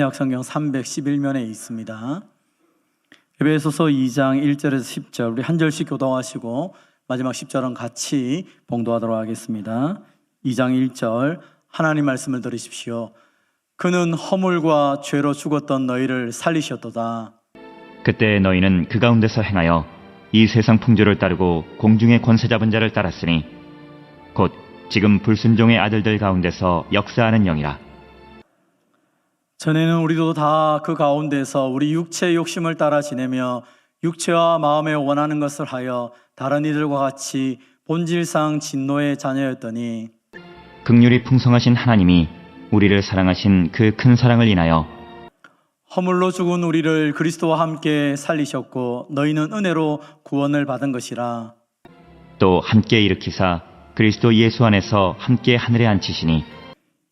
신약성경 311면에 있습니다. 에베소서 2장 1절에서 10절 우리 한 절씩 교독하시고 마지막 10절은 같이 봉독하도록 하겠습니다. 2장 1절 하나님 말씀을 들으십시오. 그는 허물과 죄로 죽었던 너희를 살리셨도다. 그때 너희는 그 가운데서 행하여 이 세상 풍조를 따르고 공중의 권세 잡은 자를 따랐으니 곧 지금 불순종의 아들들 가운데서 역사하는 영이라. 전에는 우리도 다 그 가운데서 우리 육체의 욕심을 따라 지내며 육체와 마음에 원하는 것을 하여 다른 이들과 같이 본질상 진노의 자녀였더니 긍휼이 풍성하신 하나님이 우리를 사랑하신 그 큰 사랑을 인하여 허물로 죽은 우리를 그리스도와 함께 살리셨고 너희는 은혜로 구원을 받은 것이라. 또 함께 일으키사 그리스도 예수 안에서 함께 하늘에 앉히시니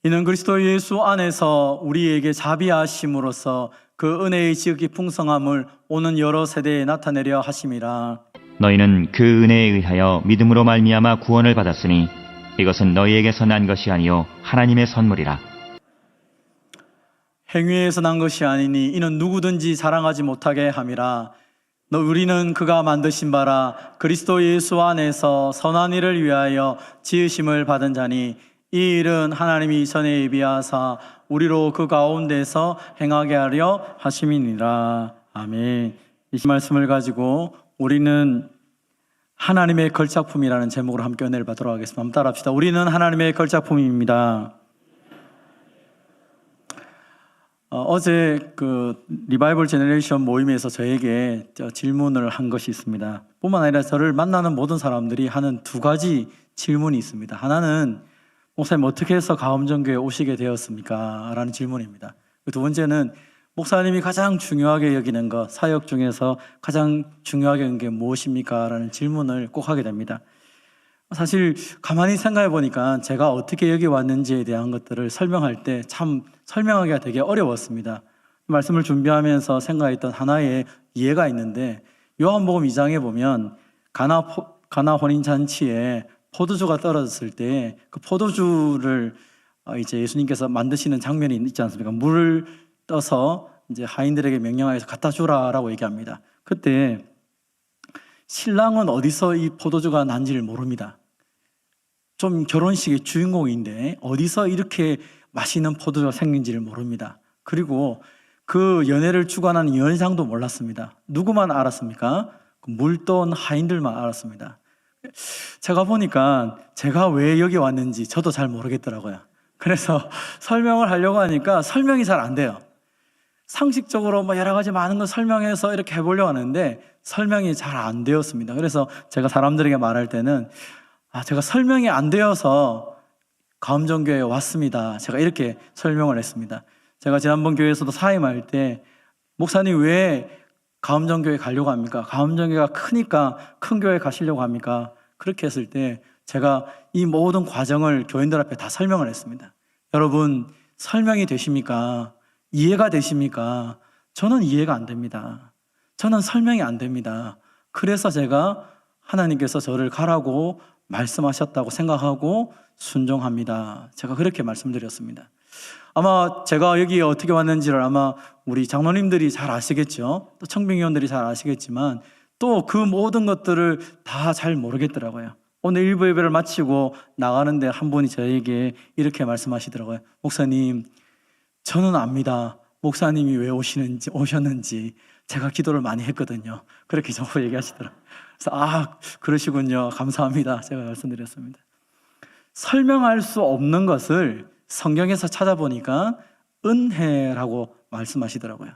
이는 그리스도 예수 안에서 우리에게 자비하심으로써 그 은혜의 지극히 풍성함을 오는 여러 세대에 나타내려 하심이라. 너희는 그 은혜에 의하여 믿음으로 말미암아 구원을 받았으니 이것은 너희에게서 난 것이 아니요 하나님의 선물이라. 행위에서 난 것이 아니니 이는 누구든지 자랑하지 못하게 함이라. 우리는 그가 만드신 바라 그리스도 예수 안에서 선한 일을 위하여 지으심을 받은 자니 이 일은 하나님이 전에 예비하사 우리로 그 가운데서 행하게 하려 하심이니라. 아멘. 이 말씀을 가지고 우리는 하나님의 걸작품이라는 제목으로 함께 은혜를 받도록 하겠습니다. 한번 따라합시다. 우리는 하나님의 걸작품입니다. 어제 그 리바이벌 제너레이션 모임에서 저에게 질문을 한 것이 있습니다. 뿐만 아니라 저를 만나는 모든 사람들이 하는 두 가지 질문이 있습니다. 하나는 목사님 어떻게 해서 가음정교회에 오시게 되었습니까? 라는 질문입니다. 두 번째는 목사님이 가장 중요하게 여기는 것, 사역 중에서 가장 중요하게 여기는 게 무엇입니까? 라는 질문을 꼭 하게 됩니다. 사실 가만히 생각해 보니까 제가 어떻게 여기 왔는지에 대한 것들을 설명할 때 참 설명하기가 되게 어려웠습니다. 말씀을 준비하면서 생각했던 하나의 이해가 있는데 요한복음 2장에 보면 가나 혼인잔치에 포도주가 떨어졌을 때 그 포도주를 이제 예수님께서 만드시는 장면이 있지 않습니까? 물을 떠서 이제 하인들에게 명령하여서 갖다 주라라고 얘기합니다. 그때 신랑은 어디서 이 포도주가 난지를 모릅니다. 좀 결혼식의 주인공인데 어디서 이렇게 맛있는 포도주가 생긴지를 모릅니다. 그리고 그 연애를 주관하는 연상도 몰랐습니다. 누구만 알았습니까? 물 떠온 하인들만 알았습니다. 제가 보니까 제가 왜 여기 왔는지 저도 잘 모르겠더라고요. 그래서 설명을 하려고 하니까 설명이 잘 안 돼요. 상식적으로 뭐 여러 가지 많은 걸 설명해서 이렇게 해보려고 하는데 설명이 잘 안 되었습니다. 그래서 제가 사람들에게 말할 때는 제가 설명이 안 되어서 가음정교회에 왔습니다. 제가 이렇게 설명을 했습니다. 제가 지난번 교회에서도 사임할 때 목사님 왜 가음정교회 가려고 합니까? 가음정교회가 크니까 큰 교회 가시려고 합니까? 그렇게 했을 때 제가 이 모든 과정을 교인들 앞에 다 설명을 했습니다. 여러분 설명이 되십니까? 이해가 되십니까? 저는 이해가 안 됩니다. 저는 설명이 안 됩니다. 그래서 제가 하나님께서 저를 가라고 말씀하셨다고 생각하고 순종합니다. 제가 그렇게 말씀드렸습니다. 아마 제가 여기 어떻게 왔는지를 아마 우리 장로님들이 잘 아시겠죠. 또 청빙위원들이 잘 아시겠지만 또 그 모든 것들을 다 잘 모르겠더라고요. 오늘 일부 예배를 마치고 나가는데 한 분이 저에게 이렇게 말씀하시더라고요. 목사님, 저는 압니다. 목사님이 왜 오셨는지 제가 기도를 많이 했거든요. 그렇게 저보고 얘기하시더라고요. 그래서 그러시군요. 감사합니다. 제가 말씀드렸습니다. 설명할 수 없는 것을 성경에서 찾아보니까 은혜라고 말씀하시더라고요.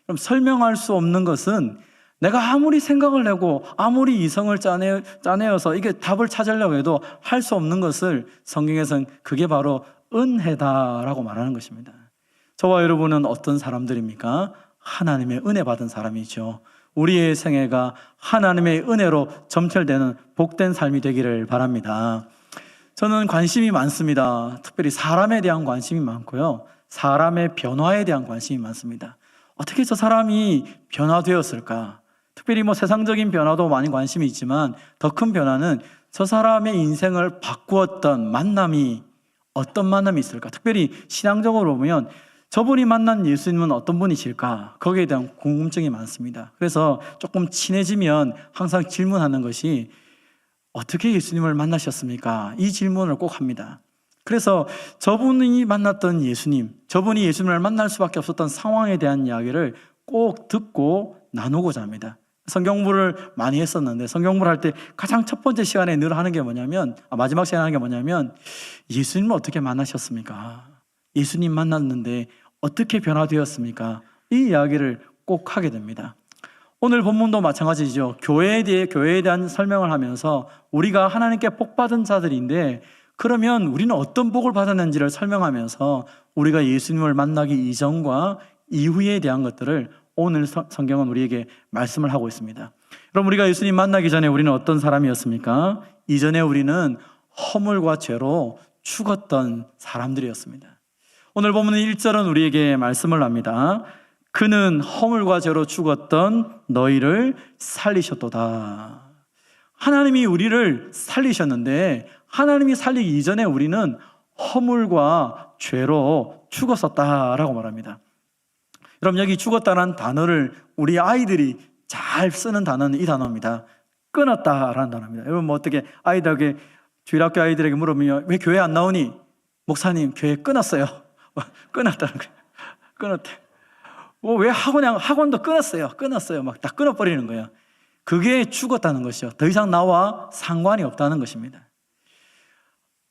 그럼 설명할 수 없는 것은 내가 아무리 생각을 내고 아무리 이성을 짜내어서 이게 답을 찾으려고 해도 할 수 없는 것을 성경에서는 그게 바로 은혜다라고 말하는 것입니다. 저와 여러분은 어떤 사람들입니까? 하나님의 은혜 받은 사람이죠. 우리의 생애가 하나님의 은혜로 점철되는 복된 삶이 되기를 바랍니다. 저는 관심이 많습니다. 특별히 사람에 대한 관심이 많고요. 사람의 변화에 대한 관심이 많습니다. 어떻게 저 사람이 변화되었을까? 특별히 세상적인 변화도 많이 관심이 있지만 더 큰 변화는 저 사람의 인생을 바꾸었던 만남이 어떤 만남이 있을까? 특별히 신앙적으로 보면 저분이 만난 예수님은 어떤 분이실까? 거기에 대한 궁금증이 많습니다. 그래서 조금 친해지면 항상 질문하는 것이 어떻게 예수님을 만나셨습니까? 이 질문을 꼭 합니다. 그래서 저분이 만났던 예수님, 저분이 예수님을 만날 수밖에 없었던 상황에 대한 이야기를 꼭 듣고 나누고자 합니다. 성경 공부를 많이 했었는데 성경 공부를 할 때 가장 첫 번째 시간에 늘 하는 게 뭐냐면 마지막 시간에 하는 게 뭐냐면 예수님을 어떻게 만나셨습니까? 예수님 만났는데 어떻게 변화되었습니까? 이 이야기를 꼭 하게 됩니다. 오늘 본문도 마찬가지죠. 교회에 대한 설명을 하면서 우리가 하나님께 복 받은 자들인데 그러면 우리는 어떤 복을 받았는지를 설명하면서 우리가 예수님을 만나기 이전과 이후에 대한 것들을 오늘 성경은 우리에게 말씀을 하고 있습니다. 그럼 우리가 예수님 만나기 전에 우리는 어떤 사람이었습니까? 이전에 우리는 허물과 죄로 죽었던 사람들이었습니다. 오늘 보면 1절은 우리에게 말씀을 합니다. 그는 허물과 죄로 죽었던 너희를 살리셨도다. 하나님이 우리를 살리셨는데 하나님이 살리기 이전에 우리는 허물과 죄로 죽었었다라고 말합니다. 여러분 여기 죽었다는 단어를 우리 아이들이 잘 쓰는 단어는 이 단어입니다. 끊었다라는 단어입니다. 여러분 뭐 어떻게 아이들에게 주일학교 아이들에게 물으면 왜 교회 안 나오니? 목사님 교회 끊었어요. 끊었다는 거예요. 끊었대. 왜 학원도 끊었어요. 막 다 끊어버리는 거예요. 그게 죽었다는 것이요. 더 이상 나와 상관이 없다는 것입니다.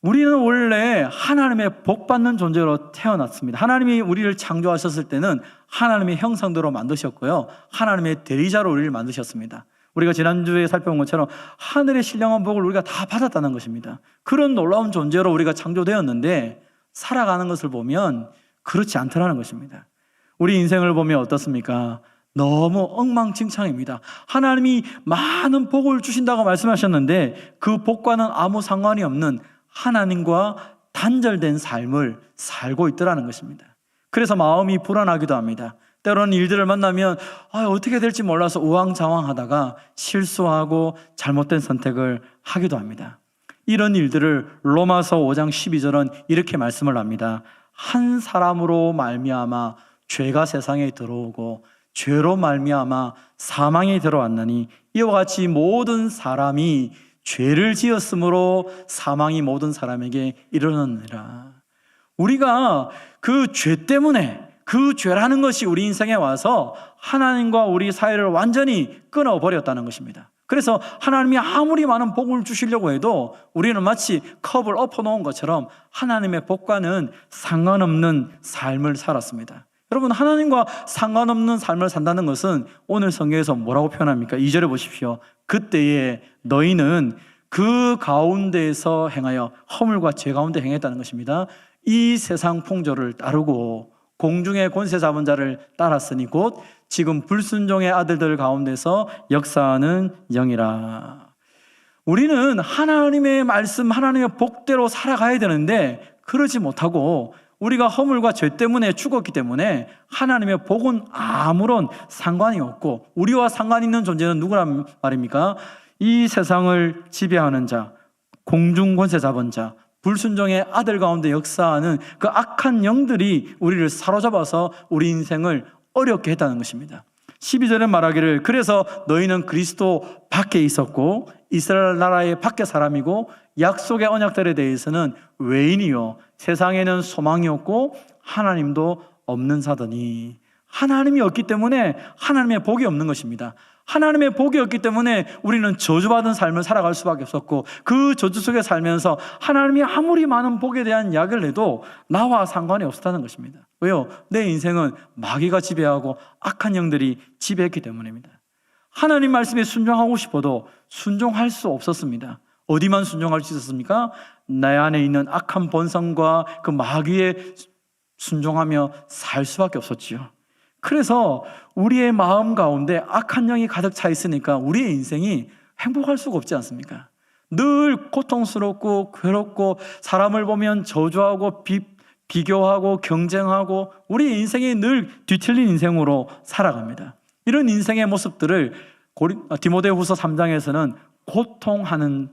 우리는 원래 하나님의 복 받는 존재로 태어났습니다. 하나님이 우리를 창조하셨을 때는 하나님의 형상대로 만드셨고요. 하나님의 대리자로 우리를 만드셨습니다. 우리가 지난주에 살펴본 것처럼 하늘의 신령한 복을 우리가 다 받았다는 것입니다. 그런 놀라운 존재로 우리가 창조되었는데 살아가는 것을 보면 그렇지 않더라는 것입니다. 우리 인생을 보면 어떻습니까? 너무 엉망진창입니다. 하나님이 많은 복을 주신다고 말씀하셨는데 그 복과는 아무 상관이 없는 하나님과 단절된 삶을 살고 있더라는 것입니다. 그래서 마음이 불안하기도 합니다. 때로는 일들을 만나면 어떻게 될지 몰라서 우왕좌왕하다가 실수하고 잘못된 선택을 하기도 합니다. 이런 일들을 로마서 5장 12절은 이렇게 말씀을 합니다. 한 사람으로 말미암아 죄가 세상에 들어오고 죄로 말미암아 사망이 들어왔나니 이와 같이 모든 사람이 죄를 지었으므로 사망이 모든 사람에게 이르렀느니라. 우리가 그 죄 때문에 그 죄라는 것이 우리 인생에 와서 하나님과 우리 사이를 완전히 끊어버렸다는 것입니다. 그래서 하나님이 아무리 많은 복을 주시려고 해도 우리는 마치 컵을 엎어놓은 것처럼 하나님의 복과는 상관없는 삶을 살았습니다. 여러분 하나님과 상관없는 삶을 산다는 것은 오늘 성경에서 뭐라고 표현합니까? 2절에 보십시오. 그때에 너희는 그 가운데에서 행하여 허물과 죄 가운데 행했다는 것입니다. 이 세상 풍조를 따르고 공중의 권세 잡은 자를 따랐으니 곧 지금 불순종의 아들들 가운데서 역사하는 영이라. 우리는 하나님의 말씀, 하나님의 복대로 살아가야 되는데 그러지 못하고 우리가 허물과 죄 때문에 죽었기 때문에 하나님의 복은 아무런 상관이 없고 우리와 상관 있는 존재는 누구란 말입니까? 이 세상을 지배하는 자, 공중 권세 잡은 자, 불순종의 아들 가운데 역사하는 그 악한 영들이 우리를 사로잡아서 우리 인생을 어렵게 했다는 것입니다. 12절에 말하기를 그래서 너희는 그리스도 밖에 있었고 이스라엘 나라의 밖에 사람이고 약속의 언약들에 대해서는 외인이요 세상에는 소망이 없고 하나님도 없는 자더니 하나님이 없기 때문에 하나님의 복이 없는 것입니다. 하나님의 복이 없기 때문에 우리는 저주받은 삶을 살아갈 수밖에 없었고 그 저주 속에 살면서 하나님이 아무리 많은 복에 대한 이야기를 해도 나와 상관이 없었다는 것입니다. 왜요? 내 인생은 마귀가 지배하고 악한 영들이 지배했기 때문입니다. 하나님 말씀에 순종하고 싶어도 순종할 수 없었습니다. 어디만 순종할 수 있었습니까? 내 안에 있는 악한 본성과 그 마귀에 순종하며 살 수밖에 없었지요. 그래서 우리의 마음 가운데 악한 영이 가득 차 있으니까 우리의 인생이 행복할 수가 없지 않습니까? 늘 고통스럽고 괴롭고 사람을 보면 저주하고 비교하고 경쟁하고 우리 인생이 늘 뒤틀린 인생으로 살아갑니다. 이런 인생의 모습들을 디모데후서 3장에서는 고통하는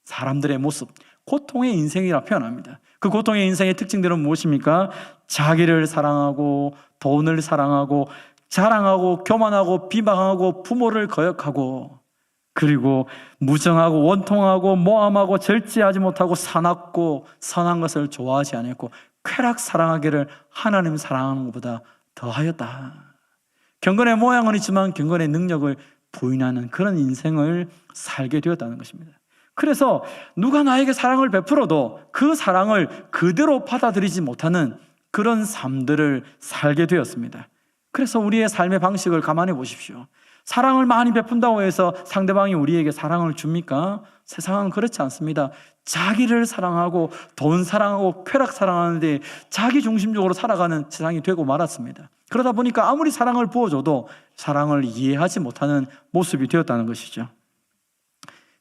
사람들의 모습, 고통의 인생이라 표현합니다. 그 고통의 인생의 특징들은 무엇입니까? 자기를 사랑하고 돈을 사랑하고 자랑하고 교만하고 비방하고 부모를 거역하고 그리고 무정하고 원통하고 모함하고 절제하지 못하고 사납고 선한 것을 좋아하지 않았고 쾌락 사랑하기를 하나님 사랑하는 것보다 더하였다. 경건의 모양은 있지만 경건의 능력을 부인하는 그런 인생을 살게 되었다는 것입니다. 그래서 누가 나에게 사랑을 베풀어도 그 사랑을 그대로 받아들이지 못하는 그런 삶들을 살게 되었습니다. 그래서 우리의 삶의 방식을 가만히 보십시오. 사랑을 많이 베푼다고 해서 상대방이 우리에게 사랑을 줍니까? 세상은 그렇지 않습니다. 자기를 사랑하고 돈 사랑하고 쾌락 사랑하는데 자기 중심적으로 살아가는 세상이 되고 말았습니다. 그러다 보니까 아무리 사랑을 부어줘도 사랑을 이해하지 못하는 모습이 되었다는 것이죠.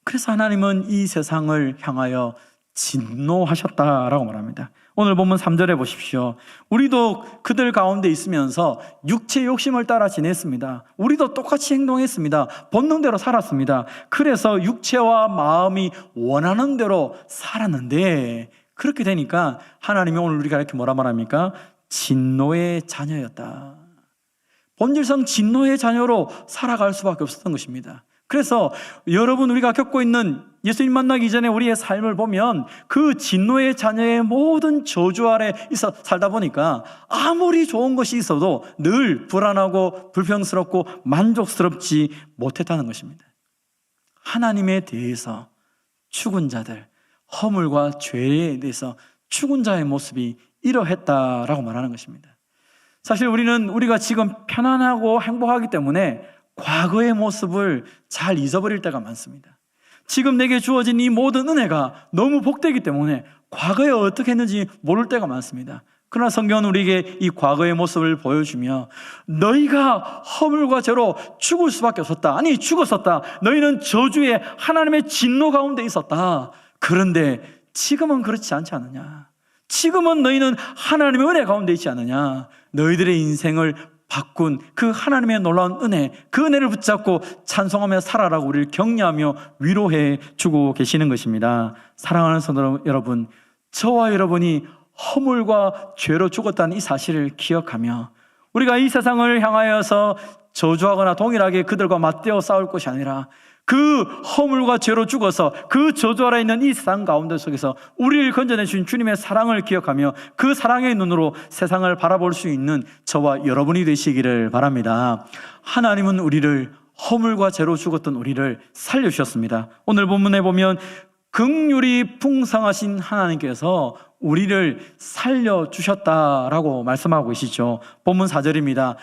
그래서 하나님은 이 세상을 향하여 진노하셨다라고 말합니다. 오늘 본문 3절에 보십시오. 우리도 그들 가운데 있으면서 육체 욕심을 따라 지냈습니다. 우리도 똑같이 행동했습니다. 본능대로 살았습니다. 그래서 육체와 마음이 원하는 대로 살았는데 그렇게 되니까 하나님이 오늘 우리가 이렇게 뭐라 말합니까? 진노의 자녀였다. 본질상 진노의 자녀로 살아갈 수밖에 없었던 것입니다. 그래서 여러분 우리가 겪고 있는 예수님 만나기 전에 우리의 삶을 보면 그 진노의 자녀의 모든 저주 아래 있어 살다 보니까 아무리 좋은 것이 있어도 늘 불안하고 불평스럽고 만족스럽지 못했다는 것입니다. 하나님에 대해서 죽은 자들, 허물과 죄에 대해서 죽은 자의 모습이 이러했다라고 말하는 것입니다. 사실 우리가 지금 편안하고 행복하기 때문에 과거의 모습을 잘 잊어버릴 때가 많습니다. 지금 내게 주어진 이 모든 은혜가 너무 복되기 때문에 과거에 어떻게 했는지 모를 때가 많습니다. 그러나 성경은 우리에게 이 과거의 모습을 보여주며 너희가 허물과 죄로 죽을 수밖에 없었다. 아니 죽었었다. 너희는 저주에 하나님의 진노 가운데 있었다. 그런데 지금은 그렇지 않지 않느냐. 지금은 너희는 하나님의 은혜 가운데 있지 않느냐. 너희들의 인생을 바꾼 그 하나님의 놀라운 은혜, 그 은혜를 붙잡고 찬송하며 살아라고 우리를 격려하며 위로해 주고 계시는 것입니다. 사랑하는 성도 여러분, 저와 여러분이 허물과 죄로 죽었다는 이 사실을 기억하며 우리가 이 세상을 향하여서 저주하거나 동일하게 그들과 맞대어 싸울 것이 아니라 그 허물과 죄로 죽어서 그 저주 아래 있는 이 세상 가운데 속에서 우리를 건져내 주신 주님의 사랑을 기억하며 그 사랑의 눈으로 세상을 바라볼 수 있는 저와 여러분이 되시기를 바랍니다. 하나님은 우리를 허물과 죄로 죽었던 우리를 살려주셨습니다. 오늘 본문에 보면 긍휼이 풍성하신 하나님께서 우리를 살려주셨다라고 말씀하고 계시죠. 본문 4절입니다.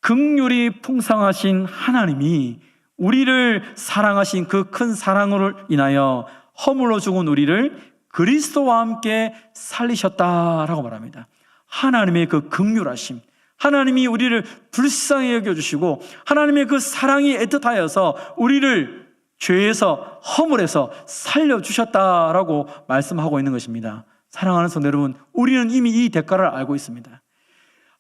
긍휼이 풍성하신 하나님이 우리를 사랑하신 그 큰 사랑으로 인하여 허물로 죽은 우리를 그리스도와 함께 살리셨다라고 말합니다. 하나님의 그 긍휼하심, 하나님이 우리를 불쌍히 여겨주시고 하나님의 그 사랑이 애틋하여서 우리를 죄에서 허물에서 살려주셨다라고 말씀하고 있는 것입니다. 사랑하는 성도 여러분, 우리는 이미 이 대가를 알고 있습니다.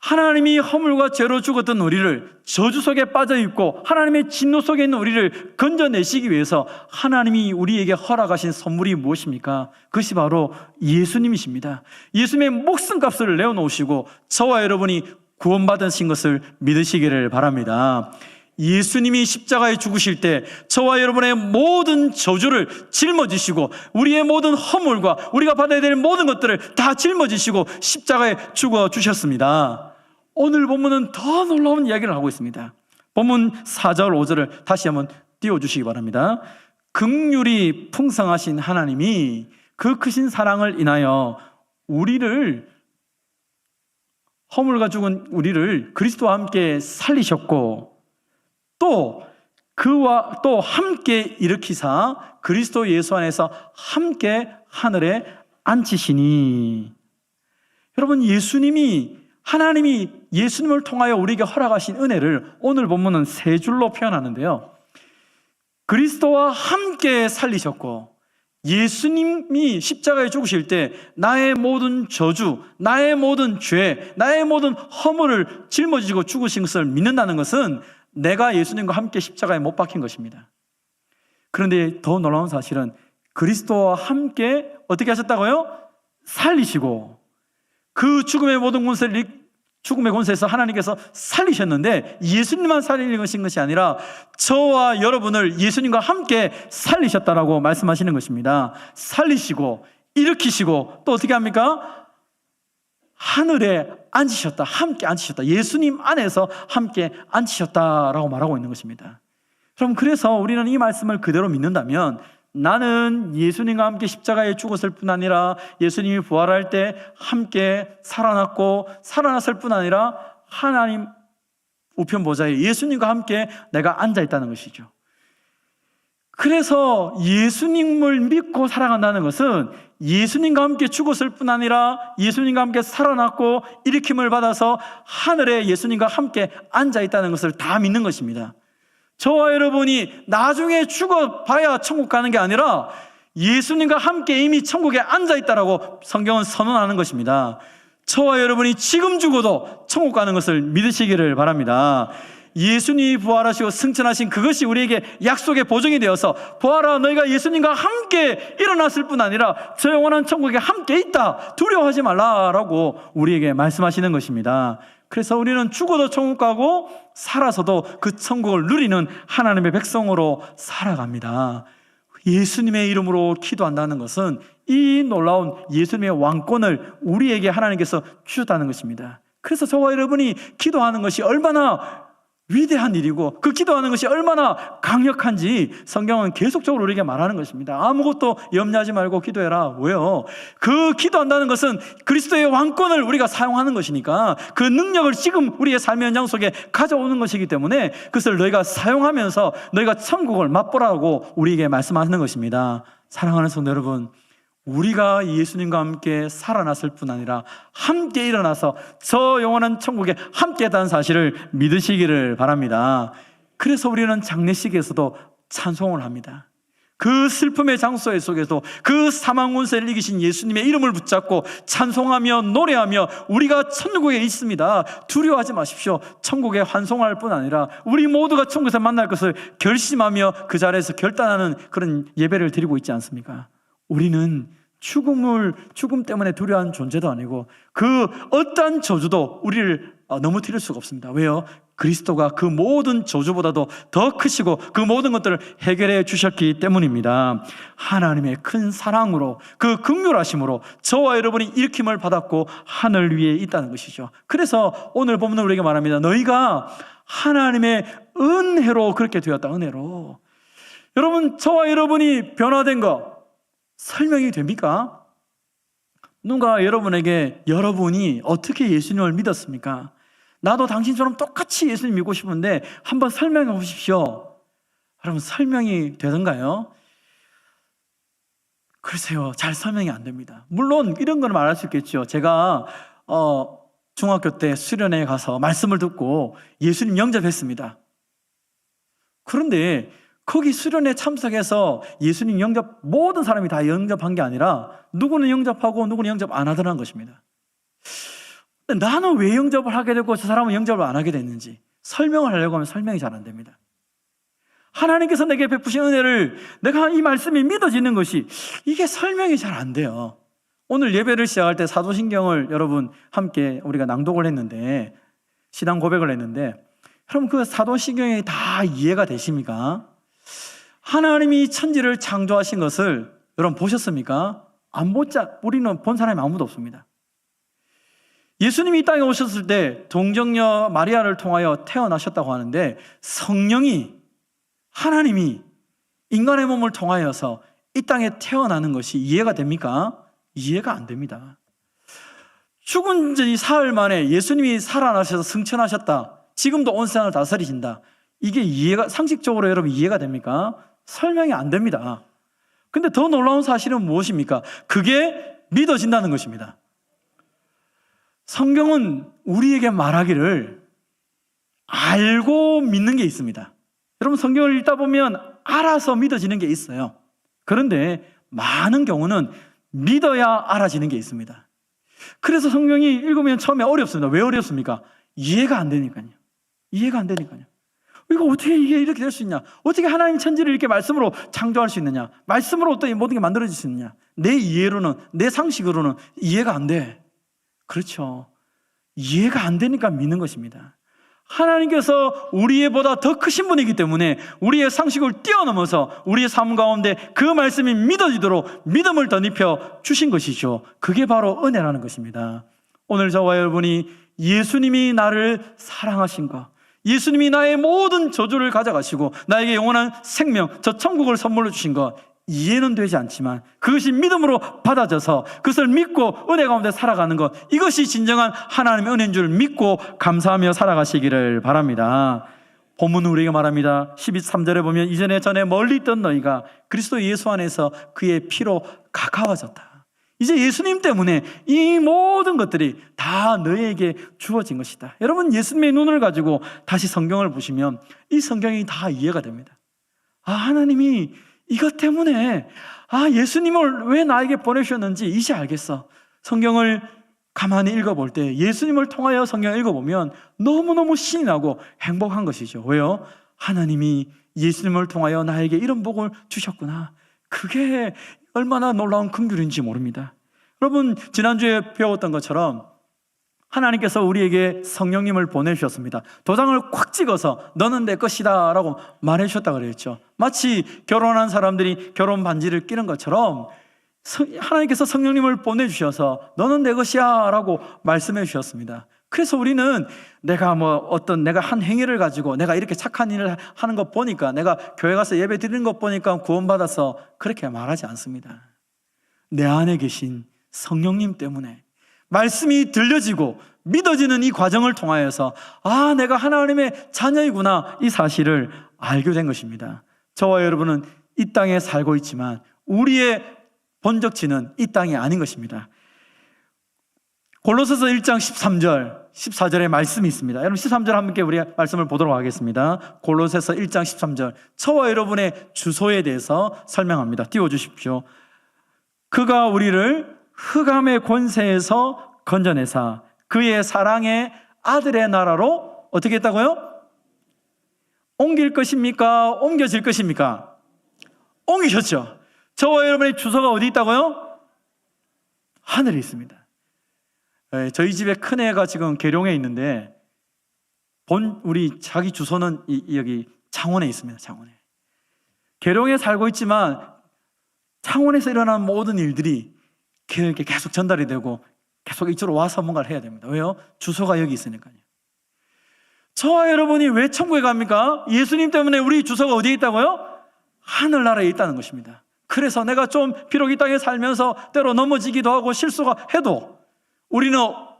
하나님이 허물과 죄로 죽었던 우리를 저주 속에 빠져있고 하나님의 진노 속에 있는 우리를 건져내시기 위해서 하나님이 우리에게 허락하신 선물이 무엇입니까? 그것이 바로 예수님이십니다. 예수님의 목숨값을 내어놓으시고 저와 여러분이 구원받으신 것을 믿으시기를 바랍니다. 예수님이 십자가에 죽으실 때 저와 여러분의 모든 저주를 짊어지시고 우리의 모든 허물과 우리가 받아야 될 모든 것들을 다 짊어지시고 십자가에 죽어주셨습니다. 오늘 본문은 더 놀라운 이야기를 하고 있습니다. 본문 4절 5절을 다시 한번 띄워주시기 바랍니다. 긍휼이 풍성하신 하나님이 그 크신 사랑을 인하여 우리를 허물과 죽은 우리를 그리스도와 함께 살리셨고 또 그와 또 함께 일으키사 그리스도 예수 안에서 함께 하늘에 앉히시니. 여러분, 하나님이 예수님을 통하여 우리에게 허락하신 은혜를 오늘 본문은 세 줄로 표현하는데요. 그리스도와 함께 살리셨고 예수님이 십자가에 죽으실 때 나의 모든 저주, 나의 모든 죄, 나의 모든 허물을 짊어지고 죽으신 것을 믿는다는 것은 내가 예수님과 함께 십자가에 못 박힌 것입니다. 그런데 더 놀라운 사실은 그리스도와 함께 어떻게 하셨다고요? 살리시고 그 죽음의 모든 죽음의 권세에서 하나님께서 살리셨는데 예수님만 살리신 것이 아니라 저와 여러분을 예수님과 함께 살리셨다라고 말씀하시는 것입니다. 살리시고 일으키시고 또 어떻게 합니까? 하늘에 앉으셨다. 함께 앉으셨다. 예수님 안에서 함께 앉으셨다라고 말하고 있는 것입니다. 그럼 그래서 우리는 이 말씀을 그대로 믿는다면 나는 예수님과 함께 십자가에 죽었을 뿐 아니라 예수님이 부활할 때 함께 살아났고 살아났을 뿐 아니라 하나님 우편 보좌에 예수님과 함께 내가 앉아 있다는 것이죠. 그래서 예수님을 믿고 살아간다는 것은 예수님과 함께 죽었을 뿐 아니라 예수님과 함께 살아났고 일으킴을 받아서 하늘에 예수님과 함께 앉아 있다는 것을 다 믿는 것입니다. 저와 여러분이 나중에 죽어봐야 천국 가는 게 아니라 예수님과 함께 이미 천국에 앉아있다라고 성경은 선언하는 것입니다. 저와 여러분이 지금 죽어도 천국 가는 것을 믿으시기를 바랍니다. 예수님이 부활하시고 승천하신 그것이 우리에게 약속의 보증이 되어서 보아라 너희가 예수님과 함께 일어났을 뿐 아니라 저 영원한 천국에 함께 있다 두려워하지 말라라고 우리에게 말씀하시는 것입니다. 그래서 우리는 죽어도 천국 가고 살아서도 그 천국을 누리는 하나님의 백성으로 살아갑니다. 예수님의 이름으로 기도한다는 것은 이 놀라운 예수님의 왕권을 우리에게 하나님께서 주셨다는 것입니다. 그래서 저와 여러분이 기도하는 것이 얼마나 위대한 일이고 그 기도하는 것이 얼마나 강력한지 성경은 계속적으로 우리에게 말하는 것입니다. 아무것도 염려하지 말고 기도해라. 왜요? 그 기도한다는 것은 그리스도의 왕권을 우리가 사용하는 것이니까 그 능력을 지금 우리의 삶의 현장 속에 가져오는 것이기 때문에 그것을 너희가 사용하면서 너희가 천국을 맛보라고 우리에게 말씀하시는 것입니다. 사랑하는 성도 여러분, 우리가 예수님과 함께 살아났을 뿐 아니라 함께 일어나서 저 영원한 천국에 함께 했다는 사실을 믿으시기를 바랍니다. 그래서 우리는 장례식에서도 찬송을 합니다. 그 슬픔의 장소 속에서 그 사망 권세를 이기신 예수님의 이름을 붙잡고 찬송하며 노래하며 우리가 천국에 있습니다. 두려워하지 마십시오. 천국에 환송할 뿐 아니라 우리 모두가 천국에서 만날 것을 결심하며 그 자리에서 결단하는 그런 예배를 드리고 있지 않습니까? 우리는 죽음 때문에 두려워하는 존재도 아니고 그 어떠한 저주도 우리를 넘어뜨릴 수가 없습니다. 왜요? 그리스도가 그 모든 저주보다도 더 크시고 그 모든 것들을 해결해 주셨기 때문입니다. 하나님의 큰 사랑으로 그 긍휼하심으로 저와 여러분이 일으킴을 받았고 하늘 위에 있다는 것이죠. 그래서 오늘 본문은 우리에게 말합니다. 너희가 하나님의 은혜로 그렇게 되었다. 은혜로. 여러분, 저와 여러분이 변화된 거 설명이 됩니까? 누가 여러분에게 여러분이 어떻게 예수님을 믿었습니까? 나도 당신처럼 똑같이 예수님 믿고 싶은데 한번 설명해 보십시오. 여러분, 설명이 되던가요? 글쎄요, 잘 설명이 안 됩니다. 물론 이런 걸 말할 수 있겠죠. 제가 중학교 때 수련회에 가서 말씀을 듣고 예수님 영접했습니다. 그런데 거기 수련회 참석해서 예수님 영접 모든 사람이 다 영접한 게 아니라 누구는 영접하고 누구는 영접 안 하더라는 것입니다. 근데 나는 왜 영접을 하게 됐고 저 사람은 영접을 안 하게 됐는지 설명을 하려고 하면 설명이 잘 안 됩니다. 하나님께서 내게 베푸신 은혜를 내가 이 말씀이 믿어지는 것이 이게 설명이 잘 안 돼요. 오늘 예배를 시작할 때 사도신경을 여러분 함께 우리가 낭독을 했는데 신앙 고백을 했는데 여러분 그 사도신경이 다 이해가 되십니까? 하나님이 천지를 창조하신 것을 여러분 보셨습니까? 우리는 본 사람이 아무도 없습니다. 예수님이 이 땅에 오셨을 때 동정녀 마리아를 통하여 태어나셨다고 하는데 성령이 하나님이 인간의 몸을 통하여서 이 땅에 태어나는 것이 이해가 됩니까? 이해가 안 됩니다. 죽은 지 사흘 만에 예수님이 살아나셔서 승천하셨다. 지금도 온 세상을 다스리신다. 이게 상식적으로 여러분 이해가 됩니까? 설명이 안 됩니다. 근데 더 놀라운 사실은 무엇입니까? 그게 믿어진다는 것입니다. 성경은 우리에게 말하기를 알고 믿는 게 있습니다. 여러분 성경을 읽다 보면 알아서 믿어지는 게 있어요. 그런데 많은 경우는 믿어야 알아지는 게 있습니다. 그래서 성경이 읽으면 처음에 어렵습니다. 왜 어렵습니까? 이해가 안 되니까요. 이해가 안 되니까요. 이거 어떻게 이게 이렇게 될 수 있냐? 어떻게 하나님 천지를 이렇게 말씀으로 창조할 수 있느냐? 말씀으로 어떻게 모든 게 만들어질 수 있느냐? 내 이해로는, 내 상식으로는 이해가 안 돼. 그렇죠. 이해가 안 되니까 믿는 것입니다. 하나님께서 우리보다 더 크신 분이기 때문에 우리의 상식을 뛰어넘어서 우리의 삶 가운데 그 말씀이 믿어지도록 믿음을 덧입혀 주신 것이죠. 그게 바로 은혜라는 것입니다. 오늘 저와 여러분이 예수님이 나를 사랑하신 것, 예수님이 나의 모든 저주를 가져가시고 나에게 영원한 생명, 저 천국을 선물로 주신 것, 이해는 되지 않지만 그것이 믿음으로 받아져서 그것을 믿고 은혜 가운데 살아가는 것, 이것이 진정한 하나님의 은혜인 줄 믿고 감사하며 살아가시기를 바랍니다. 본문은 우리에게 말합니다. 13절에 보면 이전에 전에 멀리 있던 너희가 그리스도 예수 안에서 그의 피로 가까워졌다. 이제 예수님 때문에 이 모든 것들이 다 너희에게 주어진 것이다. 여러분, 예수님의 눈을 가지고 다시 성경을 보시면 이 성경이 다 이해가 됩니다. 하나님이 이것 때문에 예수님을 왜 나에게 보내셨는지 이제 알겠어. 성경을 가만히 읽어볼 때 예수님을 통하여 성경을 읽어보면 너무너무 신이 나고 행복한 것이죠. 왜요? 하나님이 예수님을 통하여 나에게 이런 복을 주셨구나. 그게 얼마나 놀라운 긍휼인지 모릅니다. 여러분, 지난주에 배웠던 것처럼 하나님께서 우리에게 성령님을 보내주셨습니다. 도장을 콱 찍어서 너는 내 것이다 라고 말해주셨다고 그랬죠. 마치 결혼한 사람들이 결혼 반지를 끼는 것처럼 하나님께서 성령님을 보내주셔서 너는 내 것이야 라고 말씀해 주셨습니다. 그래서 우리는 내가 한 행위를 가지고 내가 이렇게 착한 일을 하는 것 보니까, 내가 교회 가서 예배 드리는 것 보니까 구원받아서 그렇게 말하지 않습니다. 내 안에 계신 성령님 때문에 말씀이 들려지고 믿어지는 이 과정을 통하여서 내가 하나님의 자녀이구나, 이 사실을 알게 된 것입니다. 저와 여러분은 이 땅에 살고 있지만 우리의 본적지는 이 땅이 아닌 것입니다. 골로새서 1장 13절 14절의 말씀이 있습니다. 여러분, 13절 함께 우리 말씀을 보도록 하겠습니다. 골로새서 1장 13절, 저와 여러분의 주소에 대해서 설명합니다. 띄워주십시오. 그가 우리를 흑암의 권세에서 건져내사 그의 사랑의 아들의 나라로 어떻게 했다고요? 옮길 것입니까? 옮겨질 것입니까? 옮기셨죠. 저와 여러분의 주소가 어디 있다고요? 하늘에 있습니다. 저희 집에 큰애가 지금 계룡에 있는데 우리 자기 주소는 여기 창원에 있습니다. 창원에. 계룡에 살고 있지만 창원에서 일어나는 모든 일들이 이렇게 계속 전달이 되고 계속 이쪽으로 와서 뭔가를 해야 됩니다. 왜요? 주소가 여기 있으니까요. 저와 여러분이 왜 천국에 갑니까? 예수님 때문에 우리 주소가 어디에 있다고요? 하늘나라에 있다는 것입니다. 그래서 내가 좀 비록 이 땅에 살면서 때로 넘어지기도 하고 실수가 해도 우리는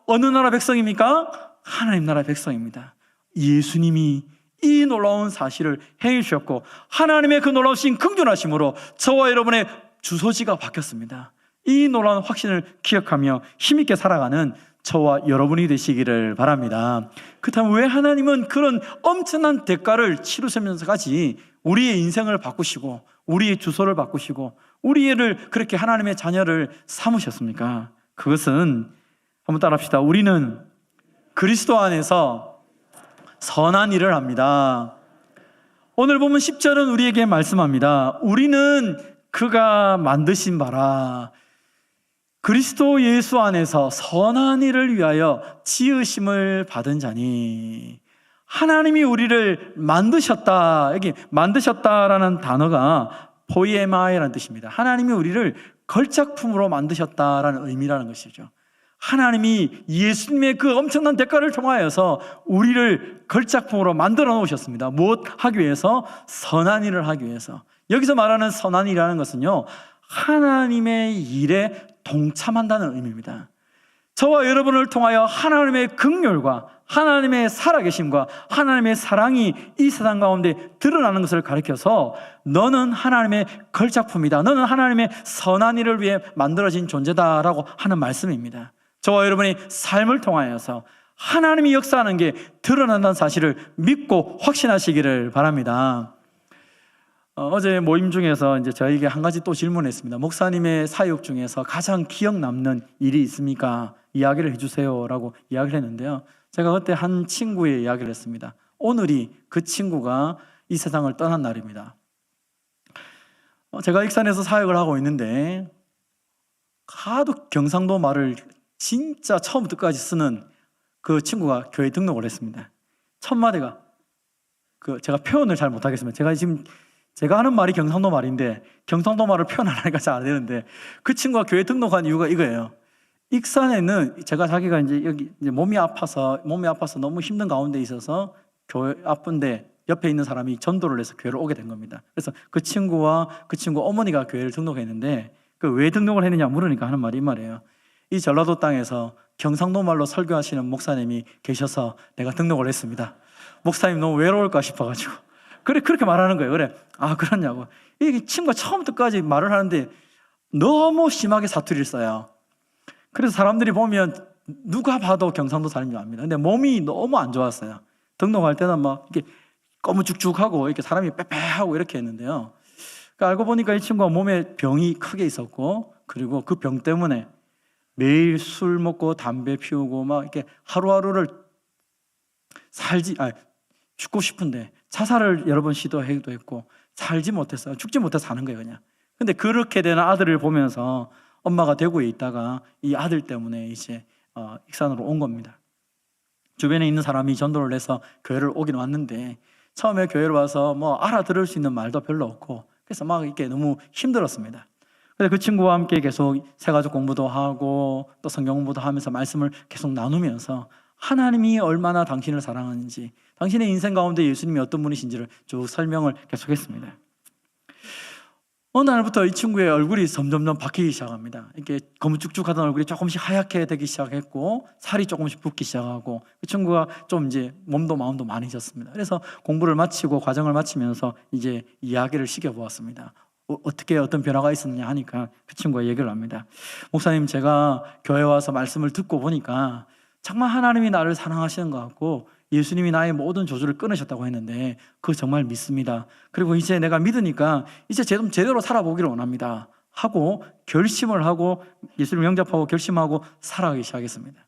어느 나라 백성입니까? 하나님 나라 백성입니다. 예수님이 이 놀라운 사실을 행해 주셨고 하나님의 그 놀라우신 긍휼하심으로 저와 여러분의 주소지가 바뀌었습니다. 이 놀라운 확신을 기억하며 힘있게 살아가는 저와 여러분이 되시기를 바랍니다. 그렇다면 왜 하나님은 그런 엄청난 대가를 치르시면서까지 우리의 인생을 바꾸시고 우리의 주소를 바꾸시고 우리를 그렇게 하나님의 자녀를 삼으셨습니까? 그것은 한번 따라합시다. 우리는 그리스도 안에서 선한 일을 합니다. 오늘 보면 10절은 우리에게 말씀합니다. 우리는 그가 만드신 바라 그리스도 예수 안에서 선한 일을 위하여 지으심을 받은 자니. 하나님이 우리를 만드셨다. 여기 만드셨다라는 단어가 포이에마이라는 뜻입니다. 하나님이 우리를 걸작품으로 만드셨다라는 의미라는 것이죠. 하나님이 예수님의 그 엄청난 대가를 통하여서 우리를 걸작품으로 만들어 놓으셨습니다. 무엇 하기 위해서? 선한 일을 하기 위해서. 여기서 말하는 선한 일이라는 것은요, 하나님의 일에 동참한다는 의미입니다. 저와 여러분을 통하여 하나님의 긍휼과 하나님의 살아계심과 하나님의 사랑이 이 세상 가운데 드러나는 것을 가리켜서 너는 하나님의 걸작품이다, 너는 하나님의 선한 일을 위해 만들어진 존재다라고 하는 말씀입니다. 저와 여러분의 삶을 통하여서 하나님이 역사하는 게 드러난다는 사실을 믿고 확신하시기를 바랍니다. 어제 모임 중에서 이제 저에게 한 가지 또 질문했습니다. 목사님의 사역 중에서 가장 기억 남는 일이 있습니까? 이야기를 해주세요라고 이야기를 했는데요. 제가 그때 한 친구의 이야기를 했습니다. 오늘이 그 친구가 이 세상을 떠난 날입니다. 제가 익산에서 사역을 하고 있는데 하도 경상도 말을 진짜 처음부터 끝까지 쓰는 그 친구가 교회 등록을 했습니다. 첫 마디가 제가 표현을 잘 못하겠습니다. 제가 하는 말이 경상도 말인데 경상도 말을 표현 안 하니까 잘 안 되는데 그 친구가 교회 등록한 이유가 이거예요. 익산에는 자기가 이제 여기 이제 몸이 아파서 너무 힘든 가운데 있어서 교회 아픈데 옆에 있는 사람이 전도를 해서 교회를 오게 된 겁니다. 그래서 그 친구와 그 친구 어머니가 교회를 등록했는데 왜 등록을 했느냐 물으니까 하는 말이 이 말이에요. 이 전라도 땅에서 경상도 말로 설교하시는 목사님이 계셔서 내가 등록을 했습니다. 목사님 너무 외로울까 싶어가지고 그렇게 말하는 거예요. 그래, 그러냐고. 이 친구가 처음부터 끝까지 말을 하는데 너무 심하게 사투리를 써요. 그래서 사람들이 보면 누가 봐도 경상도 사람인 줄 압니다. 근데 몸이 너무 안 좋았어요. 등록할 때는 막 이렇게 거무죽죽하고 이렇게 사람이 빼빼하고 이렇게 했는데요. 그러니까 알고 보니까 이 친구가 몸에 병이 크게 있었고, 그리고 그 병 때문에 매일 술 먹고 담배 피우고 막 이렇게 하루하루를 죽고 싶은데 자살을 여러 번 시도하기도 했고 살지 못했어요. 죽지 못해서 사는 거예요, 그냥. 근데 그렇게 되는 아들을 보면서 엄마가 대구에 있다가 이 아들 때문에 이제 익산으로 온 겁니다. 주변에 있는 사람이 전도를 해서 교회를 오긴 왔는데 처음에 교회를 와서 뭐 알아들을 수 있는 말도 별로 없고 그래서 막 이렇게 너무 힘들었습니다. 그래서 그 친구와 함께 계속 새가족 공부도 하고 또 성경 공부도 하면서 말씀을 계속 나누면서 하나님이 얼마나 당신을 사랑하는지, 당신의 인생 가운데 예수님이 어떤 분이신지를 쭉 설명을 계속했습니다. 어느 날부터 이 친구의 얼굴이 점점점 바뀌기 시작합니다. 이렇게 거무쭉쭉하던 얼굴이 조금씩 하얗게 되기 시작했고 살이 조금씩 붓기 시작하고 그 친구가 좀 이제 몸도 마음도 많이 졌습니다. 그래서 공부를 마치고 과정을 마치면서 이제 이야기를 시켜보았습니다. 어떻게 어떤 변화가 있었느냐 하니까 그 친구가 얘기를 합니다. 목사님, 제가 교회 와서 말씀을 듣고 보니까 정말 하나님이 나를 사랑하시는 것 같고 예수님이 나의 모든 저주를 끊으셨다고 했는데 그거 정말 믿습니다. 그리고 이제 내가 믿으니까 이제 제대로 살아보기를 원합니다 하고 결심을 하고 예수님을 영접하고 결심하고 살아가기 시작했습니다.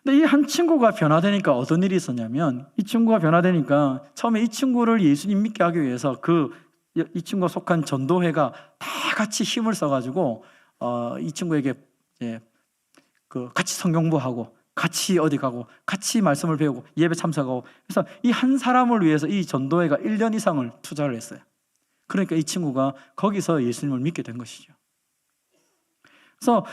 근데 이 한 친구가 변화되니까 어떤 일이 있었냐면 이 친구가 변화되니까 처음에 이 친구를 예수님 믿게 하기 위해서 이 친구가 속한 전도회가 다 같이 힘을 써가지고 이 친구에게 같이 성경부하고 같이 어디 가고 같이 말씀을 배우고 예배 참석하고 그래서 이 한 사람을 위해서 이 전도회가 1년 이상을 투자를 했어요. 그러니까 이 친구가 거기서 예수님을 믿게 된 것이죠. 그래서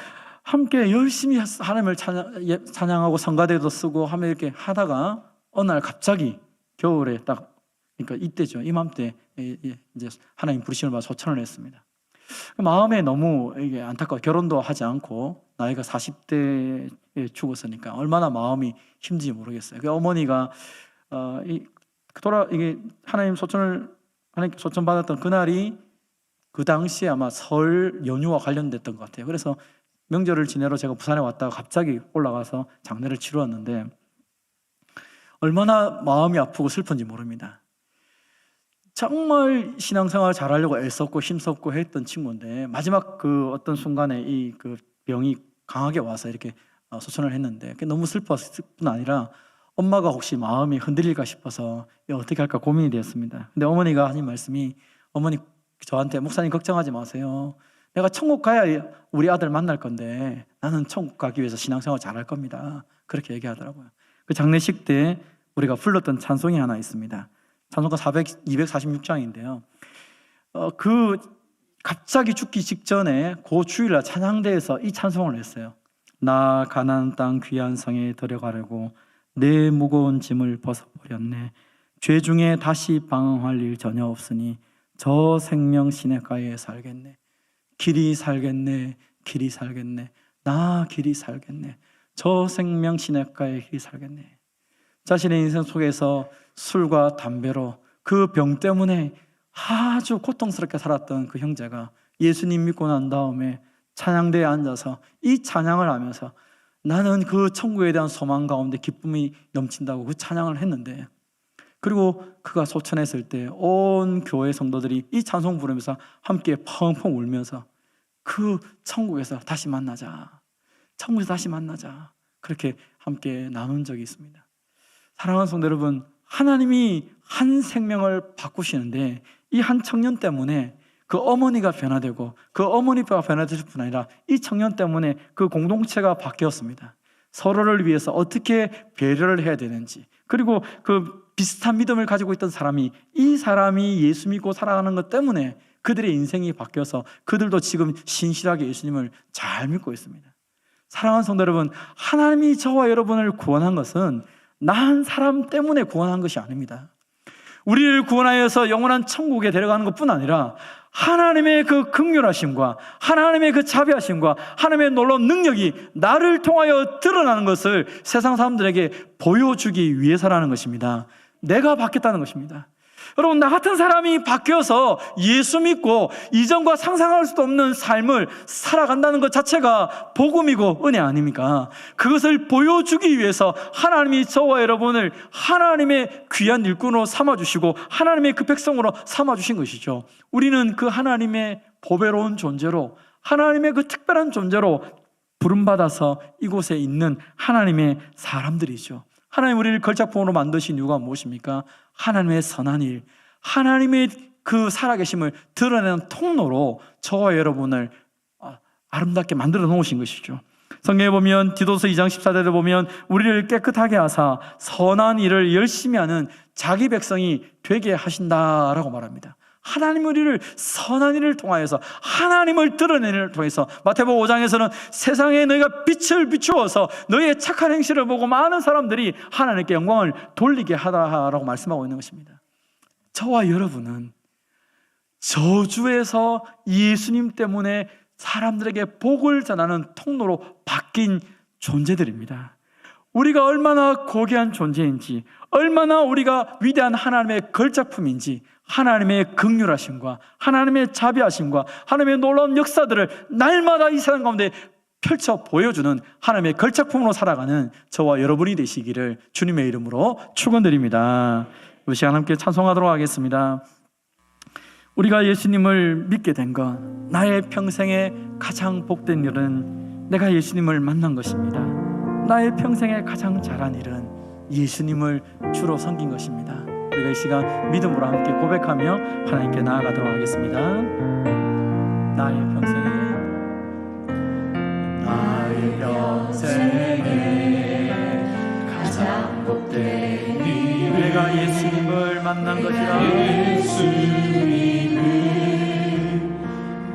함께 열심히 하나님을 찬양하고 성가대도 쓰고 하며 이렇게 하다가 어느 날 갑자기 겨울에 그러니까 이때죠. 이맘때 이제 하나님 부르심을 받아 소천을 했습니다. 마음에 너무 이게 안타까워. 결혼도 하지 않고 나이가 40대에 죽었으니까 얼마나 마음이 힘든지 모르겠어요. 그 어머니가 이게 하나님께 소천 받았던 그날이 그 당시에 아마 설 연휴와 관련됐던 것 같아요. 그래서 명절을 지내러 제가 부산에 왔다가 갑자기 올라가서 장례를 치루었는데 얼마나 마음이 아프고 슬픈지 모릅니다. 정말 신앙생활 잘하려고 애썼고 힘썼고 했던 친구인데 마지막 그 어떤 순간에 그 병이 강하게 와서 이렇게 소천을 했는데 너무 슬펐을 뿐 아니라 엄마가 혹시 마음이 흔들릴까 싶어서 어떻게 할까 고민이 되었습니다. 근데 어머니가 하신 말씀이 어머니 저한테 목사님 걱정하지 마세요. 내가 천국 가야 우리 아들 만날 건데 나는 천국 가기 위해서 신앙생활 잘할 겁니다. 그렇게 얘기하더라고요. 그 장례식 때 우리가 불렀던 찬송이 하나 있습니다. 찬송가 246장인데요. 갑자기 죽기 직전에 그 주일날 찬양대에서 이 찬송을 했어요. 나 가나안 땅 귀한 성에 들어가려고 내 무거운 짐을 벗어버렸네. 죄 중에 다시 방황할 일 전혀 없으니 저 생명 시냇가에 살겠네. 길이 살겠네. 길이 살겠네. 나 길이 살겠네. 저 생명 시냇가에 길이 살겠네. 자신의 인생 속에서 술과 담배로 그 병 때문에 아주 고통스럽게 살았던 그 형제가 예수님 믿고 난 다음에 찬양대에 앉아서 이 찬양을 하면서 나는 그 천국에 대한 소망 가운데 기쁨이 넘친다고 그 찬양을 했는데 그리고 그가 소천했을 때 온 교회 성도들이 이 찬송 부르면서 함께 펑펑 울면서 그 천국에서 다시 만나자, 천국에서 다시 만나자 그렇게 함께 나눈 적이 있습니다. 사랑하는 성도 여러분, 하나님이 한 생명을 바꾸시는데 이 한 청년 때문에 그 어머니가 변화되고 그 어머니가 변화될 뿐 아니라 이 청년 때문에 그 공동체가 바뀌었습니다. 서로를 위해서 어떻게 배려를 해야 되는지, 그리고 그 비슷한 믿음을 가지고 있던 사람이, 이 사람이 예수 믿고 살아가는 것 때문에 그들의 인생이 바뀌어서 그들도 지금 신실하게 예수님을 잘 믿고 있습니다. 사랑하는 성도 여러분, 하나님이 저와 여러분을 구원한 것은 나 한 사람 때문에 구원한 것이 아닙니다. 우리를 구원하여서 영원한 천국에 데려가는 것뿐 아니라 하나님의 그 긍휼하심과 하나님의 그 자비하심과 하나님의 놀라운 능력이 나를 통하여 드러나는 것을 세상 사람들에게 보여주기 위해서라는 것입니다. 내가 바뀌었다는 것입니다. 여러분, 나 같은 사람이 바뀌어서 예수 믿고 이전과 상상할 수도 없는 삶을 살아간다는 것 자체가 복음이고 은혜 아닙니까? 그것을 보여주기 위해서 하나님이 저와 여러분을 하나님의 귀한 일꾼으로 삼아주시고 하나님의 그 백성으로 삼아주신 것이죠. 우리는 그 하나님의 보배로운 존재로, 하나님의 그 특별한 존재로 부름받아서 이곳에 있는 하나님의 사람들이죠. 하나님 우리를 걸작품으로 만드신 이유가 무엇입니까? 하나님의 선한 일, 하나님의 그 살아계심을 드러내는 통로로 저와 여러분을 아름답게 만들어 놓으신 것이죠. 성경에 보면 디도서 2장 14절에 보면 우리를 깨끗하게 하사 선한 일을 열심히 하는 자기 백성이 되게 하신다라고 말합니다. 하나님 우리를 선한 일을 통하여서, 하나님을 드러내는 일을 통해서, 마태복음 5장에서는 세상에 너희가 빛을 비추어서 너희의 착한 행실을 보고 많은 사람들이 하나님께 영광을 돌리게 하라라고 말씀하고 있는 것입니다. 저와 여러분은 저주에서 예수님 때문에 사람들에게 복을 전하는 통로로 바뀐 존재들입니다. 우리가 얼마나 고귀한 존재인지, 얼마나 우리가 위대한 하나님의 걸작품인지, 하나님의 긍휼하심과 하나님의 자비하심과 하나님의 놀라운 역사들을 날마다 이 세상 가운데 펼쳐 보여주는 하나님의 걸작품으로 살아가는 저와 여러분이 되시기를 주님의 이름으로 축원드립니다. 이 시간 함께 찬송하도록 하겠습니다. 우리가 예수님을 믿게 된 것, 나의 평생에 가장 복된 일은 내가 예수님을 만난 것입니다. 나의 평생에 가장 잘한 일은 예수님을 주로 섬긴 것입니다. 우리가 이 시간 믿음으로 함께 고백하며 하나님께 나아가도록 하겠습니다. 나의 평생에 가장 복된 일, 내가 예수님을 만난 것이라. 예수님을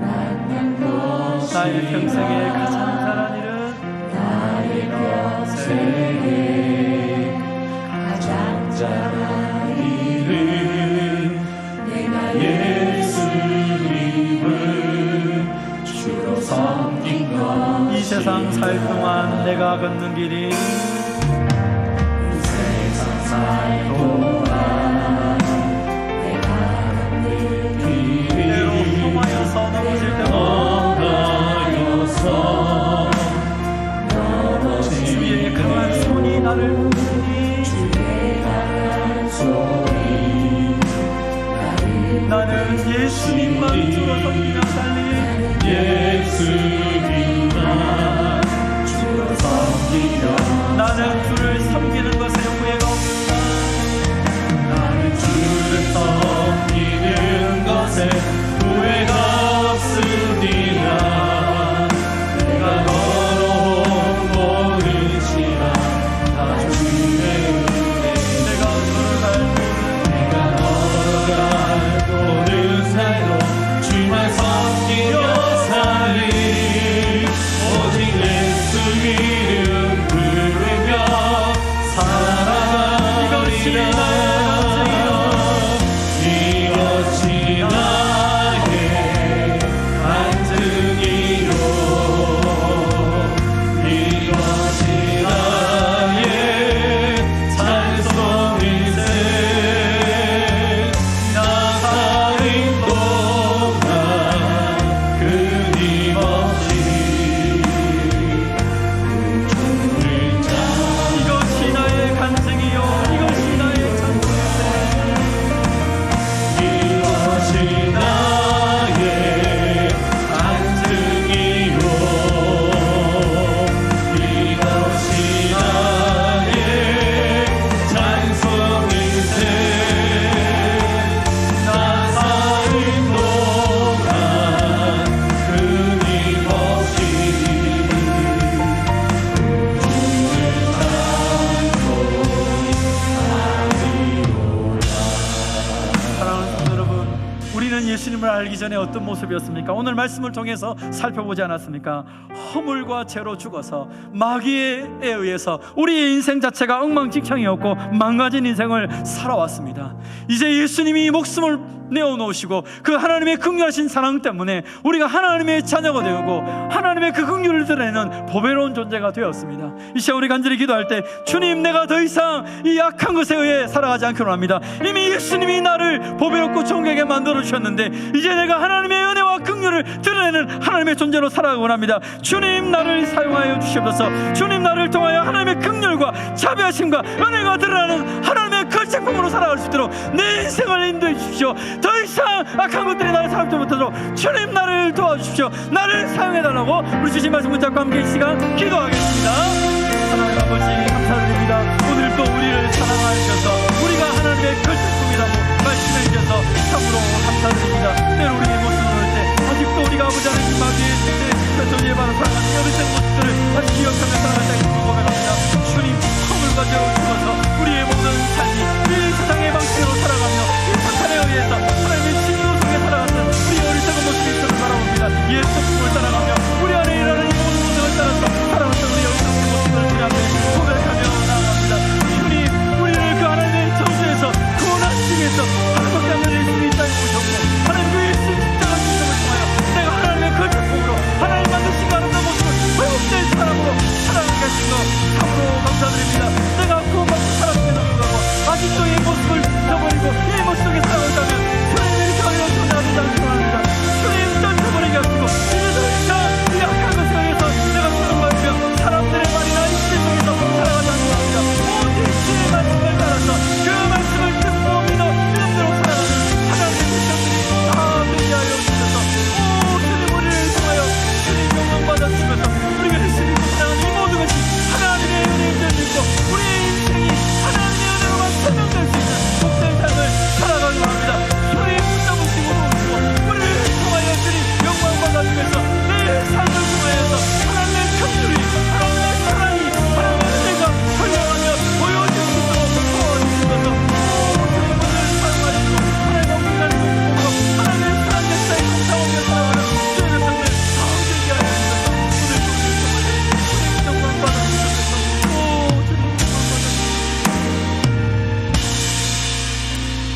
만난 것이 나의 평생에 가장 잘한 일은, 나의 평생에 가장 잘한 내가 예수님을 주로 섬긴 것. 이 세상 살 동안 내가 걷는 길이, 이 세상 살 동안 내가 걷는 길이, 때로 험하여서 넘어질 때도 주의 강한 손이 나를 붙드니, 주의 강한 손이 나는 예수님만 주로 섬기며 살리, 예수님만 주로 섬기며 나는 주를 섬기는 것에 후회가 없다. 나는 주를 섬기는 것에 후회가 없으리라. 내가 걸어온 모르지만 다 주의 은혜, 내가 걸어갈 삶도 주만 섬기며 살리. 오직 예수 이름 부르며 살아가 예수님을 알기 전에 어떤 모습이었습니까? 오늘 말씀을 통해서 살펴보지 않았습니까? 허물과 죄로 죽어서 마귀에 의해서 우리의 인생 자체가 엉망진창이었고 망가진 인생을 살아왔습니다. 이제 예수님이 목숨을 내어놓으시고 그 하나님의 긍휼하신 사랑 때문에 우리가 하나님의 자녀가 되고 하나님의 그 긍휼을 드러내는 보배로운 존재가 되었습니다. 이 시간 우리 간절히 기도할 때, 주님, 내가 더 이상 이 약한 것에 의해 살아가지 않기로 합니다. 이미 예수님이 나를 보배롭고 존귀하게 만들어 주셨는데 이제 내가 하나님의 은혜와 긍휼을 드러내는 하나님의 존재로 살아가고 합니다. 주님, 나를 사용하여 주시옵소서. 주님, 나를 통하여 하나님의 긍휼과 자비하심과 은혜가 드러나는 하나님의 걸작품으로 살아갈 수 있도록 내 인생을 인도해 주십시오. 더 이상 악한 것들이 나를 사용하지 못하도록 주님, 나를 도와주십시오. 나를 사용해달라고 우리 주신 말씀 붙잡고 함께 이 시간 기도하겠습니다. 하나님 아버지, 감사드립니다. 오늘도 우리를 사랑하셔서 우리가 하나님의 걸작품이라고 말씀해 주셔서 참으로 감사드립니다. 때로 우리의 모습을 볼 때 아직도 우리가 아버지 하나님 마귀의 전리에 바로 살아가는 어리석은 모습들을 다시 기억하며 살아가자 있음을 고백합니다. 주님, 허물과 죄로 죽어서 우리의 모든 삶이 이 세상의 방식으로 살아가며 이 사탄에 의해서 하나님의 진노 속에 살아가는 우리 어리석은 모습이 있음을 바라봅니다. 예수 꿈을 따라가며 우리 안에 일어나는 이 모든 모습을 따라서 살아갔던 우리 어리석은 모습을 우리 앞에 고백하며 나아갑니다. 주님, 우리를 그 하나님의 저주에서 구원하시기 위해서 하나님밖에 안 되는 예수님이 이 땅에 오셨고 하나님 그 예수님 십자가 죽음을 통하여 내가 하나님의 걸작품으로 하나님 만드신 그 아름다운 모습을 회복된 사람으로 살아가게 하신 것 참으로 감사드립니다. 내가 구원받고 살아가게 되고 아직도 이 모습을 잊어버리고 이 모습 속에 살아간다면 주님, 이렇게 어려운 존재가 되지 않기로 합니다. 주님, 떨쳐버리게 하시고 이제 더 이상 이 약한 것에 의해서 내가 수고하며 사람들의 말이나 이 시대 속에서 살아가지 않기로 합니다. 오직 주의 말씀을 따라서 그 말씀을 듣고 믿음대로 살아가는 하나님의 백성들이 다 되게 하여 주셔서 주님, 우리를 통하여 주님 영광 받아주시면서 우리가 예수님 사랑하는 이 모든 것이 하나님의 은혜인 줄 믿고 우리의 인생이 하나님의 은혜로만 설명될 수 있는 복된 삶을 살아가기로 합니다. 주님, 붙잡으시고 도우시고 우리를 통하여 주님 영광 받아주면서 내 삶을 통하여서 하나님의 긍휼이, 하나님의 사랑이, 하나님의 은혜가 설명하며 보여질 수 있도록 도와주시면서 주님, 오늘 사용하시고 하나님의 공간을 보고 하나님의 사랑 역사에 감사하며 살아가는 주의 백성들 다 되게 하여 주셔서 오늘도 주님 영광 받아주셔서 주님 영광 받아주셔서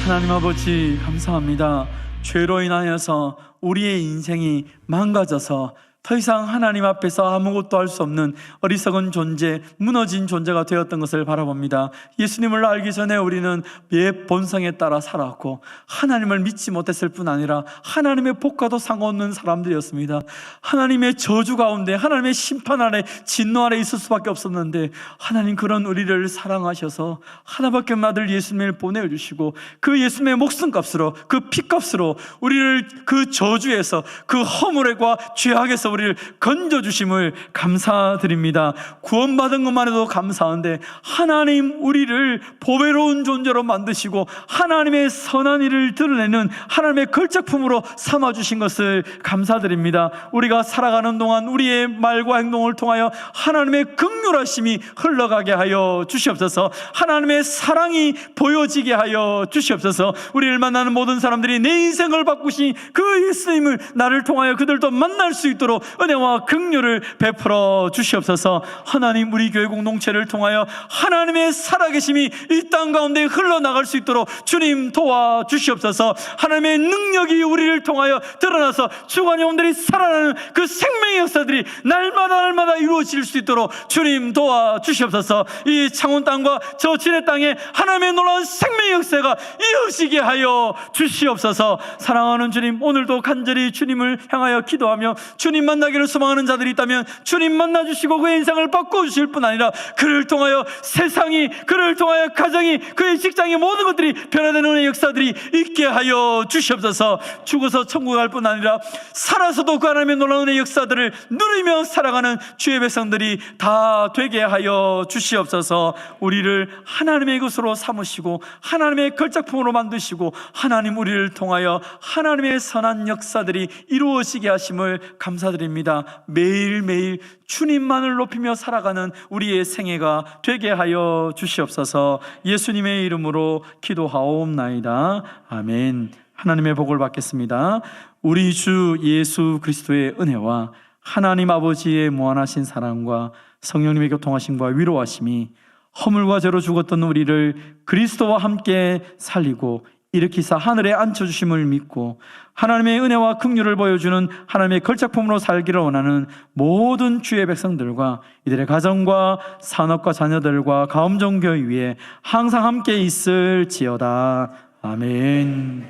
하나님 아버지, 감사합니다. 죄로 인하여서 우리의 인생이 망가져서 더 이상 하나님 앞에서 아무것도 할 수 없는 어리석은 존재, 무너진 존재가 되었던 것을 바라봅니다. 예수님을 알기 전에 우리는 옛 본성에 따라 살았고 하나님을 믿지 못했을 뿐 아니라 하나님의 복과도 상관없는 사람들이었습니다. 하나님의 저주 가운데, 하나님의 심판 아래, 진노 아래 있을 수밖에 없었는데 하나님 그런 우리를 사랑하셔서 하나밖에 없는 아들 예수님을 보내주시고 그 예수님의 목숨값으로, 그 피값으로 우리를 그 저주에서, 그 허물과 죄악에서 우리를 건져주심을 감사드립니다. 구원받은 것만 해도 감사한데 하나님 우리를 보배로운 존재로 만드시고 하나님의 선한 일을 드러내는 하나님의 걸작품으로 삼아주신 것을 감사드립니다. 우리가 살아가는 동안 우리의 말과 행동을 통하여 하나님의 긍휼하심이 흘러가게 하여 주시옵소서. 하나님의 사랑이 보여지게 하여 주시옵소서. 우리를 만나는 모든 사람들이 내 인생을 바꾸신 그 예수님을 나를 통하여 그들도 만날 수 있도록 은혜와 긍휼을 베풀어 주시옵소서. 하나님, 우리 교회 공동체를 통하여 하나님의 살아계심이 이 땅 가운데 흘러나갈 수 있도록 주님 도와주시옵소서. 하나님의 능력이 우리를 통하여 드러나서 주간 영혼들이 살아나는 그 생명의 역사들이 날마다 이루어질 수 있도록 주님 도와주시옵소서. 이 창원 땅과 저 진해 땅에 하나님의 놀라운 생명의 역사가 이어지게 하여 주시옵소서. 사랑하는 주님, 오늘도 간절히 주님을 향하여 기도하며 주님 만나기를 소망하는 자들이 있다면 주님 만나주시고 그의 인생을 바꿔주실 뿐 아니라 그를 통하여 세상이, 그를 통하여 가정이, 그의 직장의 모든 것들이 변화되는 은혜의 역사들이 있게 하여 주시옵소서. 죽어서 천국 갈 뿐 아니라 살아서도 그 하나님의 놀라운 은혜의 역사들을 누리며 살아가는 주의 백성들이 다 되게 하여 주시옵소서. 우리를 하나님의 것으로 삼으시고 하나님의 걸작품으로 만드시고 하나님 우리를 통하여 하나님의 선한 역사들이 이루어지게 하심을 감사드립니다. 매일매일 주님만을 높이며 살아가는 우리의 생애가 되게 하여 주시옵소서. 예수님의 이름으로 기도하옵나이다. 아멘. 하나님의 복을 받겠습니다. 우리 주 예수 그리스도의 은혜와 하나님 아버지의 무한하신 사랑과 성령님의 교통하심과 위로하심이 허물과 죄로 죽었던 우리를 그리스도와 함께 살리고 일으키사 하늘에 앉혀주심을 믿고 하나님의 은혜와 긍휼을 보여주는 하나님의 걸작품으로 살기를 원하는 모든 주의 백성들과 이들의 가정과 산업과 자녀들과 가음종교회 위에 항상 함께 있을지어다. 아멘.